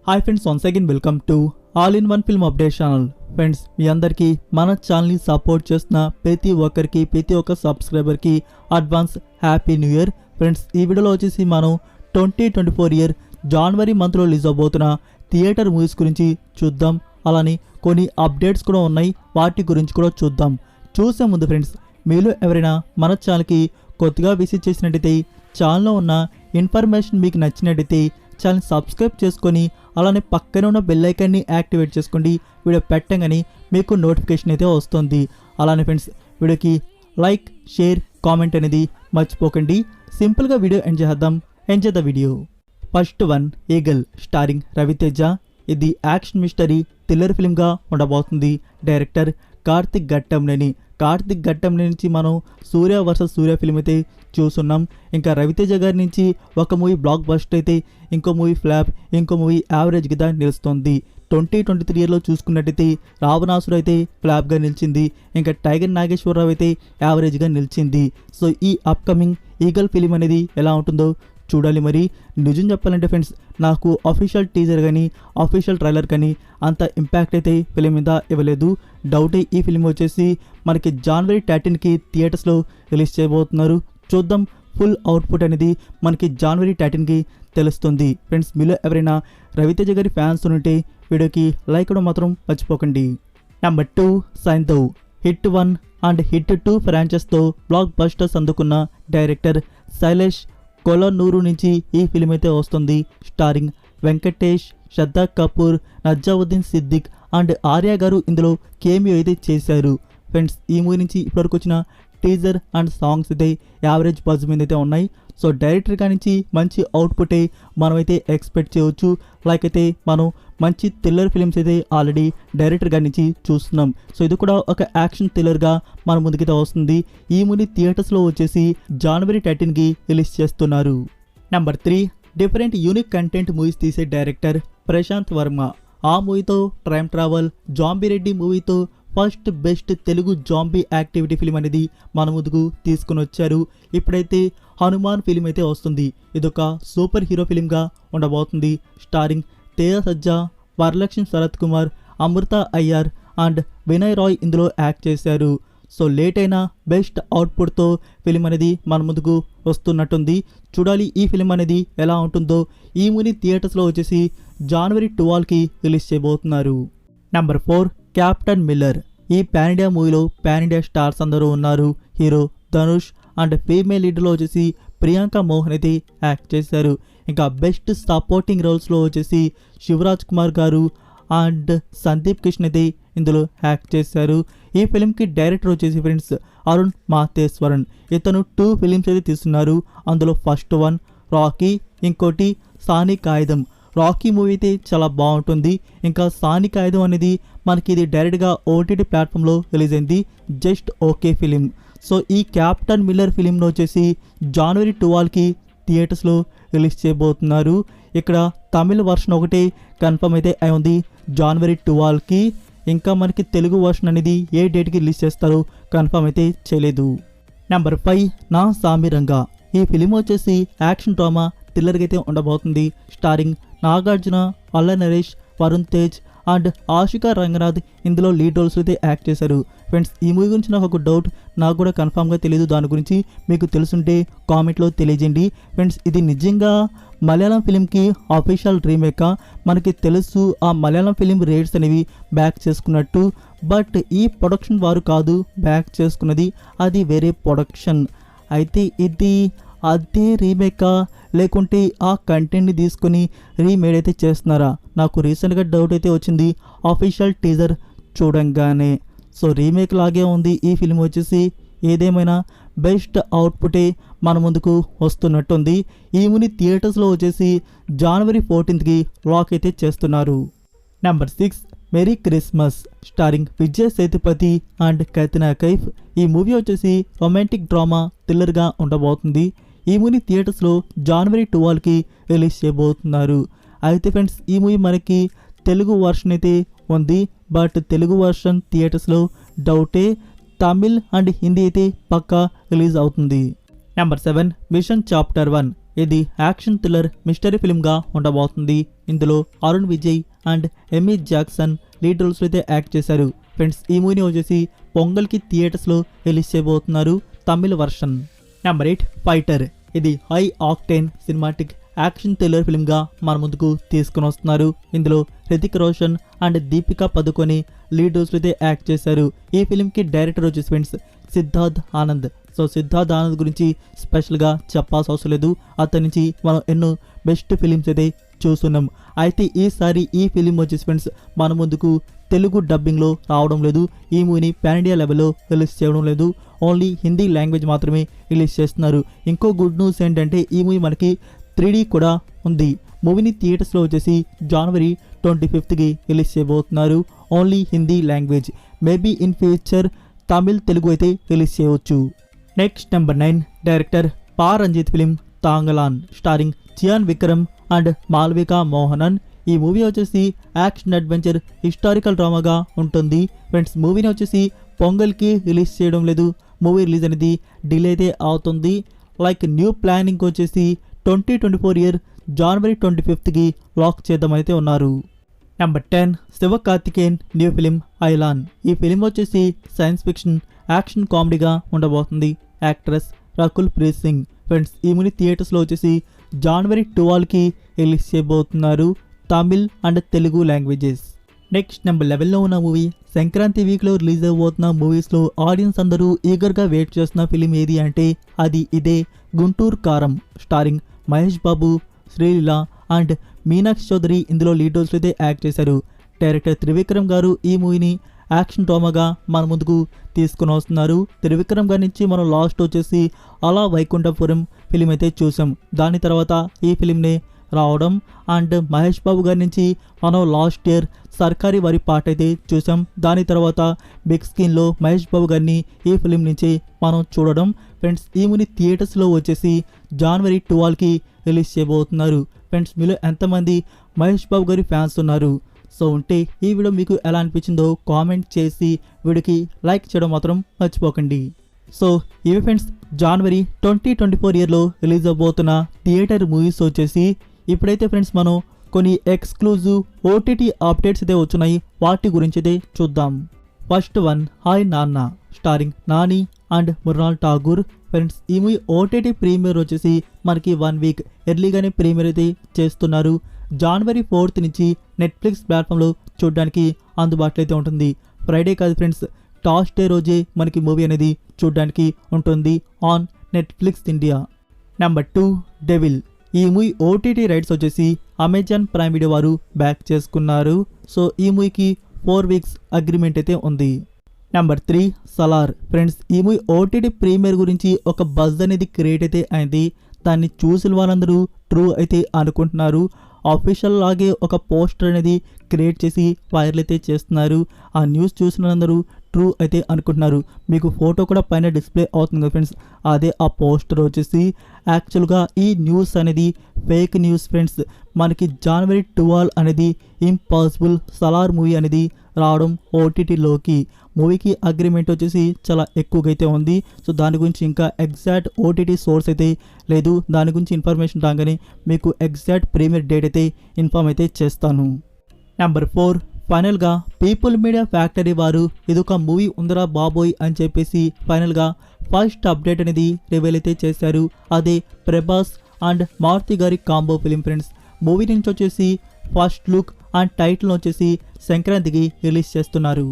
Hi friends, once again welcome to all in one film update channel. Friends, మీ అందరికీ మన ఛానల్ని సపోర్ట్ చేస్తున్న ప్రతి ఒక్కరికి, ప్రతి ఒక్క సబ్స్క్రైబర్కి అడ్వాన్స్ హ్యాపీ న్యూ ఇయర్. ఫ్రెండ్స్, ఈ వీడియోలో వచ్చేసి మనం 2024 ఇయర్ జనవరి మంత్లో రిలీజ్ అవబోతున్న థియేటర్ మూవీస్ గురించి చూద్దాం. అలానే కొన్ని అప్డేట్స్ కూడా ఉన్నాయి, వాటి గురించి కూడా చూద్దాం. చూసే ముందు ఫ్రెండ్స్, మీలో ఎవరైనా మన ఛానల్కి కొత్తగా విజిట్ చేసినట్టయితే, ఛానల్లో ఉన్న ఇన్ఫర్మేషన్ మీకు నచ్చినట్టయితే ఛానల్ సబ్స్క్రైబ్ చేసుకొని అలానే పక్కనే ఉన్న బెల్ ఐకాన్ని యాక్టివేట్ చేసుకోండి. వీడియో పెట్టగానే మీకు నోటిఫికేషన్ అయితే వస్తుంది. అలానే ఫ్రెండ్స్, వీడియోకి లైక్, షేర్, కామెంట్ అనేది మర్చిపోకండి. సింపుల్గా video enjoy the video. First one, Eagle starring Ravi Teja. ఇది యాక్షన్ మిస్టరీ థ్రిల్లర్ ఫిల్మ్గా ఉండబోతుంది. డైరెక్టర్ కార్తిక్ ఘట్టంనేని. కార్తిక్ ఘట్టంనేని నుంచి మనం సూర్య వర్సెస్ సూర్య ఫిల్మ్ అయితే చూస్తున్నాం. ఇంకా రవితేజ గారి నుంచి ఒక మూవీ బ్లాక్ బస్టర్ అయితే, ఇంకో మూవీ ఫ్లాప్, ఇంకో మూవీ యావరేజ్గా నిలుస్తుంది. 2023 ఇయర్లో చూసుకున్నట్టయితే రావణాసురు అయితే ఫ్లాప్గా నిలిచింది. ఇంకా టైగర్ నాగేశ్వరరావు అయితే యావరేజ్గా నిలిచింది. సో ఈ అప్కమింగ్ ఈగల్ ఫిలిం అనేది ఎలా ఉంటుందో చూడాలి. మరి నిజం చెప్పాలంటే ఫ్రెండ్స్, నాకు అఫీషియల్ టీజర్ కానీ అఫీషియల్ ట్రైలర్ కానీ అంత ఇంపాక్ట్ అయితే ఫిలిం మీద ఇవ్వలేదు. డౌటే ఈ ఫిలిం వచ్చేసి మనకి జనవరి 13కి థియేటర్స్లో రిలీజ్ చేయబోతున్నారు. చూద్దాం, ఫుల్ అవుట్పుట్ అనేది మనకి జనవరి 13కి తెలుస్తుంది. ఫ్రెండ్స్, మీలో ఎవరైనా రవితేజ గారి ఫ్యాన్స్ ఉంటే వీడియోకి లైక్ కూడా మాత్రం మర్చిపోకండి. Number 2, Saindhav. Hit 1 and hit 2 ఫ్రాంచైజ్తో బ్లాక్ బస్టర్స్ అందుకున్న డైరెక్టర్ శైలేష్ కొలనూరు నుంచి ఈ ఫిలిం అయితే వస్తుంది. స్టారింగ్ వెంకటేష్, శ్రద్ధా కపూర్, నజావుద్దీన్ సిద్దిక్ అండ్ ఆర్య గారు ఇందులో కేమియో అయితే చేశారు. ఫ్రెండ్స్, ఈ మూవీ నుంచి ఇప్పటివరకు వచ్చిన టీజర్ అండ్ సాంగ్స్ అయితే యావరేజ్ బజ్ మీద అయితే ఉన్నాయి. సో డైరెక్టర్ గా నుంచి మంచి అవుట్పుటే మనమైతే ఎక్స్పెక్ట్ చేయవచ్చు. లైక్ అయితే మనం మంచి థ్రిల్లర్ ఫిలిమ్స్ అయితే ఆల్రెడీ డైరెక్టర్ గారి నుంచి చూస్తున్నాం. సో ఇది కూడా ఒక యాక్షన్ థ్రిల్లర్గా మన ముందుకైతే వస్తుంది. ఈ మూవీ థియేటర్స్లో వచ్చేసి జనవరి 13కి రిలీజ్ చేస్తున్నారు. Number 3, different unique content movies తీసే డైరెక్టర్ ప్రశాంత్ వర్మ. ఆ మూవీతో టైమ్ ట్రావెల్, జాంబీ మూవీతో first best Telugu zombie activity film అనేది మన ముందుకు తీసుకుని వచ్చారు. ఇప్పుడైతే హనుమాన్ ఫిలిం అయితే వస్తుంది. ఇదొక సూపర్ హీరో ఫిలింగా ఉండబోతుంది. స్టారింగ్ తేజ సజ్జా, వరలక్ష్మి శరత్ కుమార్, అమృత అయ్యర్ అండ్ వినయ్ రాయ్ ఇందులో యాక్ట్ చేశారు. సో లేట్ అయినా బెస్ట్ అవుట్పుట్తో ఫిలిం అనేది మన ముందుకు వస్తున్నట్టుంది. చూడాలి ఈ ఫిలిం అనేది ఎలా ఉంటుందో. ఈ మూవీ థియేటర్స్లో వచ్చేసి జనవరి 12కి రిలీజ్ చేయబోతున్నారు. Number 4, captain Miller. ఈ పాన్ ఇండియా మూవీలో పాన్ ఇండియా స్టార్స్ అందరూ ఉన్నారు. హీరో ధనుష్ అండ్ ఫీమేల్ లీడ్లో వచ్చేసి ప్రియాంక మోహన్ అయితే యాక్ట్ చేశారు. ఇంకా బెస్ట్ సపోర్టింగ్ రోల్స్లో వచ్చేసి శివరాజ్ కుమార్ గారు అండ్ సందీప్ కిషన్ అయితే ఇందులో యాక్ట్ చేశారు. ఈ ఫిలింకి డైరెక్టర్ వచ్చేసి ఫ్రెండ్స్ అరుణ్ మాతేశ్వరన్. ఇతను 2 ఫిలిమ్స్ అయితే తీస్తున్నారు. అందులో ఫస్ట్ వన్ రాకీ, ఇంకోటి సాని కాయిదం. రాకీ మూవీ అయితే చాలా బాగుంటుంది. ఇంకా సాని కాయిదం అనేది మనకి ఇది డైరెక్ట్గా ఓటీటీ ప్లాట్ఫామ్లో రిలీజ్ అయింది. Just okay film. సో ఈ క్యాప్టెన్ మిల్లర్ ఫిలింలో వచ్చేసి జనవరి 12కి థియేటర్స్లో రిలీజ్ చేయబోతున్నారు. ఇక్కడ తమిళ వర్షన్ ఒకటే కన్ఫర్మ్ అయితే అయి ఉంది జనవరి 12కి. ఇంకా మనకి తెలుగు వర్షన్ అనేది ఏ డేట్కి రిలీజ్ చేస్తారో కన్ఫర్మ్ అయితే చేయలేదు. నెంబర్ 5, నా సామిరంగా. ఈ ఫిలిం వచ్చేసి యాక్షన్ డ్రామా థ్రిల్లర్గా అయితే ఉండబోతుంది. స్టారింగ్ నాగార్జున, అల్ల నరేష్, వరుణ్ తేజ్ అండ్ ఆశికా రంగనాథ్ ఇందులో లీడ్ రోల్స్ అయితే యాక్ట్ చేశారు. ఫ్రెండ్స్, ఈ మూవీ గురించి నాకు ఒక డౌట్, నాకు కూడా కన్ఫామ్గా తెలియదు. దాని గురించి మీకు తెలుసుంటే కామెంట్లో తెలియజేయండి. ఫ్రెండ్స్, ఇది నిజంగా మలయాళం ఫిలింకి అఫీషియల్ రీమేకా? మనకి తెలుసు ఆ మలయాళం ఫిలిం రేట్స్ అనేవి బ్యాక్ చేసుకున్నట్టు. బట్ ఈ ప్రొడక్షన్ వారు కాదు బ్యాక్ చేసుకున్నది, అది వేరే ప్రొడక్షన్. అయితే ఇది అదే రీమేకా లేకుంటే ఆ కంటెంట్ని తీసుకొని రీమేడ్ అయితే చేస్తున్నారా? నాకు రీసెంట్గా డౌట్ అయితే వచ్చింది అఫీషియల్ టీజర్ చూడంగానే. సో రీమేక్ లాగే ఉంది ఈ ఫిల్మ్ వచ్చేసి. ఏదేమైనా బెస్ట్ అవుట్పుటే మన ముందుకు వస్తున్నట్టుంది. ఈ మూవీ థియేటర్స్లో వచ్చేసి జనవరి 14కి లాక్ అయితే చేస్తున్నారు. Number 6, Merry Christmas. Starring Vijay Sethupathi and Katrina Kaif. ఈ మూవీ వచ్చేసి రొమాంటిక్ డ్రామా థ్రిల్లర్గా ఉండబోతుంది. ఈ మూవీ థియేటర్స్లో జనవరి 12కి రిలీజ్ చేయబోతున్నారు. అయితే ఫ్రెండ్స్, ఈ మూవీ మనకి తెలుగు వర్షన్ అయితే ఉంది. బట్ తెలుగు వర్షన్ థియేటర్స్లో డౌటే. తమిళ్ అండ్ హిందీ అయితే పక్కా రిలీజ్ అవుతుంది. Number 7, mission chapter 1. ఇది యాక్షన్ థ్రిల్లర్ మిస్టరీ ఫిల్మ్గా ఉండబోతుంది. ఇందులో Arun Vijay and Amy Jackson lead రోల్స్లో అయితే యాక్ట్ చేశారు. ఫ్రెండ్స్ ఈ మూవీని వచ్చేసి పొంగల్కి థియేటర్స్లో రిలీజ్ చేయబోతున్నారు తమిళ వర్షన్. Number 8 Fighter. ఇది high octane cinematic action thriller ఫిల్మ్గా మన ముందుకు తీసుకుని వస్తున్నారు. ఇందులో హృతిక్ రోషన్ అండ్ దీపికా పదుకొని లీడ్ రోల్స్లో అయితే యాక్ట్ చేశారు. ఈ ఫిల్మ్కి డైరెక్టర్ వచ్చేసి ఫ్రెండ్స్ సిద్ధార్థ్ ఆనంద్. సో సిద్ధార్థ్ ఆనంద్ గురించి స్పెషల్గా చెప్పాల్సిన అవసరం లేదు. అతని నుంచి మనం ఎన్నో బెస్ట్ ఫిలిమ్స్ అయితే చూస్తున్నాం. అయితే ఈసారి ఈ ఫిలిం వచ్చేసి ఫ్రెండ్స్ మన ముందుకు తెలుగు డబ్బింగ్లో రావడం లేదు. ఈ మూవీని పాన్ ఇండియా లెవెల్లో రిలీజ్ చేయడం లేదు. ఓన్లీ హిందీ లాంగ్వేజ్ మాత్రమే రిలీజ్ చేస్తున్నారు. ఇంకో గుడ్ న్యూస్ ఏంటంటే ఈ మూవీ మనకి 3D కూడా ఉంది. మూవీని థియేటర్స్లో వచ్చేసి జనవరి 25కి రిలీజ్ చేయబోతున్నారు. Only Hindi language. Maybe in future Tamil Telugu అయితే రిలీజ్ చేయవచ్చు. Next number 9 director Pa Ranjith film Thangalaan starring Chiyaan Vikram and Malavika Mohanan. ఈ మూవీ వచ్చేసి యాక్షన్ అడ్వెంచర్ హిస్టారికల్ డ్రామాగా ఉంటుంది. ఫ్రెండ్స్ మూవీని వచ్చేసి పొంగల్కి రిలీజ్ చేయడం లేదు. మూవీ రిలీజ్ అనేది డిలే అయితే అవుతుంది. లైక్ న్యూ ప్లానింగ్ వచ్చేసి 2024 ఇయర్ జనవరి 25కి లాక్ చేద్దామైతే ఉన్నారు. Number 10 Sivakarthikeyan new film Ayalaan. ఈ ఫిలిం వచ్చేసి సైన్స్ ఫిక్షన్ యాక్షన్ కామెడీగా ఉండబోతుంది. యాక్ట్రెస్ రకుల్ ప్రీత్ సింగ్. ఫ్రెండ్స్ ఈ మూవీ థియేటర్స్లో వచ్చేసి జనవరి 12కి రిలీజ్ చేయబోతున్నారు Tamil and Telugu languages. Next number 11లో ఉన్న మూవీ సంక్రాంతి వీక్లో రిలీజ్ అవబోతున్న మూవీస్లో ఆడియన్స్ అందరూ ఈగర్గా వెయిట్ చేస్తున్న ఫిలిం ఏది అంటే అది ఇదే గుంటూరు కారం స్టారింగ్ మహేష్ బాబు, శ్రీలీల అండ్ మీనాక్షి చౌదరి ఇందులో లీడ్ రోల్స్లో అయితే యాక్ట్ చేశారు. డైరెక్టర్ త్రివిక్రమ్ గారు ఈ మూవీని యాక్షన్ డ్రామాగా మన ముందుకు తీసుకుని వస్తున్నారు. త్రివిక్రమ్ గారి నుంచి మనం లాస్ట్ వచ్చేసి అలా వైకుంఠపురం ఫిలిం అయితే చూసాం. దాని తర్వాత ఈ ఫిలింని రావడం అండ్ మహేష్ బాబు గారి నుంచి మనం లాస్ట్ ఇయర్ సర్కారీ వారి పాట అయితే చూసాం. దాని తర్వాత బిగ్ స్క్రీన్లో మహేష్ బాబు గారిని ఈ ఫిలిం నుంచి మనం చూడడం. ఫ్రెండ్స్ ఈ మూవీ థియేటర్స్లో వచ్చేసి జనవరి 12కి రిలీజ్ చేయబోతున్నారు. ఫ్రెండ్స్ మీలో ఎంతమంది మహేష్ బాబు గారి ఫ్యాన్స్ ఉన్నారు? సో ఉంటే ఈ వీడియో మీకు ఎలా అనిపించిందో కామెంట్ చేసి వీడియోకి లైక్ చేయడం మాత్రం మర్చిపోకండి. సో ఇవి ఫ్రెండ్స్ జనవరి 2024 ఇయర్లో రిలీజ్ అవబోతున్న థియేటర్ మూవీస్ వచ్చేసి. ఇప్పుడైతే ఫ్రెండ్స్ మనం కొన్ని ఎక్స్క్లూజివ్ ఓటీటీ అప్డేట్స్ అయితే వచ్చున్నాయి. వాటి గురించి అయితే చూద్దాం. First one hi Nanna starring Nani and Mrunal Thakur. Friends ఈ మూవీ ఓటీటీ ప్రీమియర్ వచ్చేసి మనకి 1 వీక్ ఎర్లీగానే ప్రీమియర్ అయితే చేస్తున్నారు. జనవరి 4th నుంచి నెట్ఫ్లిక్స్ ప్లాట్ఫామ్లో చూడడానికి అందుబాటులో అయితే ఉంటుంది. ఫ్రైడే కాదు ఫ్రెండ్స్, థర్స్డే రోజే మనకి మూవీ అనేది చూడడానికి ఉంటుంది on Netflix India. Number 2 devil. ఈ మూవీ ఓటీటీ రైట్స్ వచ్చేసి అమెజాన్ ప్రైమ్ వీడియో వారు బ్యాక్ చేసుకున్నారు. సో ఈ మూవీకి 4 వీక్స్ అగ్రిమెంట్ అయితే ఉంది. నెంబర్ 3 సలార్. ఫ్రెండ్స్ ఈ మూవీ ఓటీటీ ప్రీమియర్ గురించి ఒక బజ్ అనేది క్రియేట్ అయితే అయింది. దాన్ని చూసిన వాళ్ళందరూ ట్రూ అయితే అనుకుంటున్నారు. ఆఫీషియల్ లాగే ఒక పోస్టర్ అనేది క్రియేట్ చేసి వైరల్ అయితే చేస్తున్నారు. ఆ న్యూస్ చూసిన వాళ్ళందరూ ట్రూ అయితే అనుకుంటున్నారు. మీకు ఫోటో కూడా పైన డిస్ప్లే అవుతుంది కదా ఫ్రెండ్స్, అదే ఆ పోస్టర్ వచ్చేసి. యాక్చువల్గా ఈ న్యూస్ అనేది ఫేక్ న్యూస్ ఫ్రెండ్స్. మనకి జనవరి 12 అనేది ఇంపాసిబుల్ సలార్ మూవీ అనేది రావడం ఓటీటీలోకి. మూవీకి అగ్రిమెంట్ వచ్చేసి చాలా ఎక్కువగా అయితే ఉంది. సో దాని గురించి ఇంకా ఎగ్జాక్ట్ ఓటీటీ సోర్స్ అయితే లేదు. దాని గురించి ఇన్ఫర్మేషన్ రాగానే మీకు ఎగ్జాక్ట్ ప్రీమియర్ డేట్ అయితే ఇన్ఫార్మ్ అయితే చేస్తాను. నెంబర్ 4 ఫైనల్గా పీపుల్ మీడియా ఫ్యాక్టరీ వారు ఇదొక మూవీ ఉందరా బాబోయ్ అని చెప్పేసి ఫైనల్గా ఫస్ట్ అప్డేట్ అనేది రివీల్ అయితే చేశారు. అదే ప్రభాస్ అండ్ మారుతి గారి కాంబో ఫిలిం ఫ్రెండ్స్. మూవీ నుంచి వచ్చేసి ఫస్ట్ లుక్ అండ్ టైటిల్ వచ్చేసి సంక్రాంతికి రిలీజ్ చేస్తున్నారు.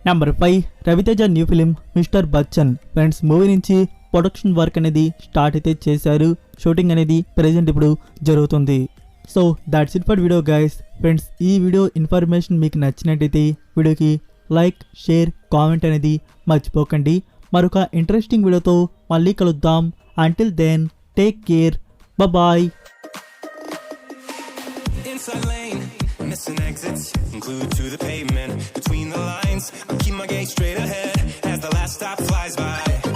Number 5 Ravi Teja new film mister Bachchan. Friends movie నుంచి ప్రొడక్షన్ వర్క్ అనేది స్టార్ట్ అయితే చేశారు. షూటింగ్ అనేది ప్రెజెంట్ ఇప్పుడు జరుగుతుంది. So that's it for video guys. Friends ఈ వీడియో ఇన్ఫర్మేషన్ మీకు నచ్చినట్టయితే వీడియోకి లైక్, షేర్, కామెంట్ అనేది మర్చిపోకండి. మరొక ఇంట్రెస్టింగ్ వీడియోతో మళ్ళీ కలుద్దాం. Until then take care, bye. Missing exits, glued to the pavement. Between the lines, I keep my gaze straight ahead as the last stop flies by.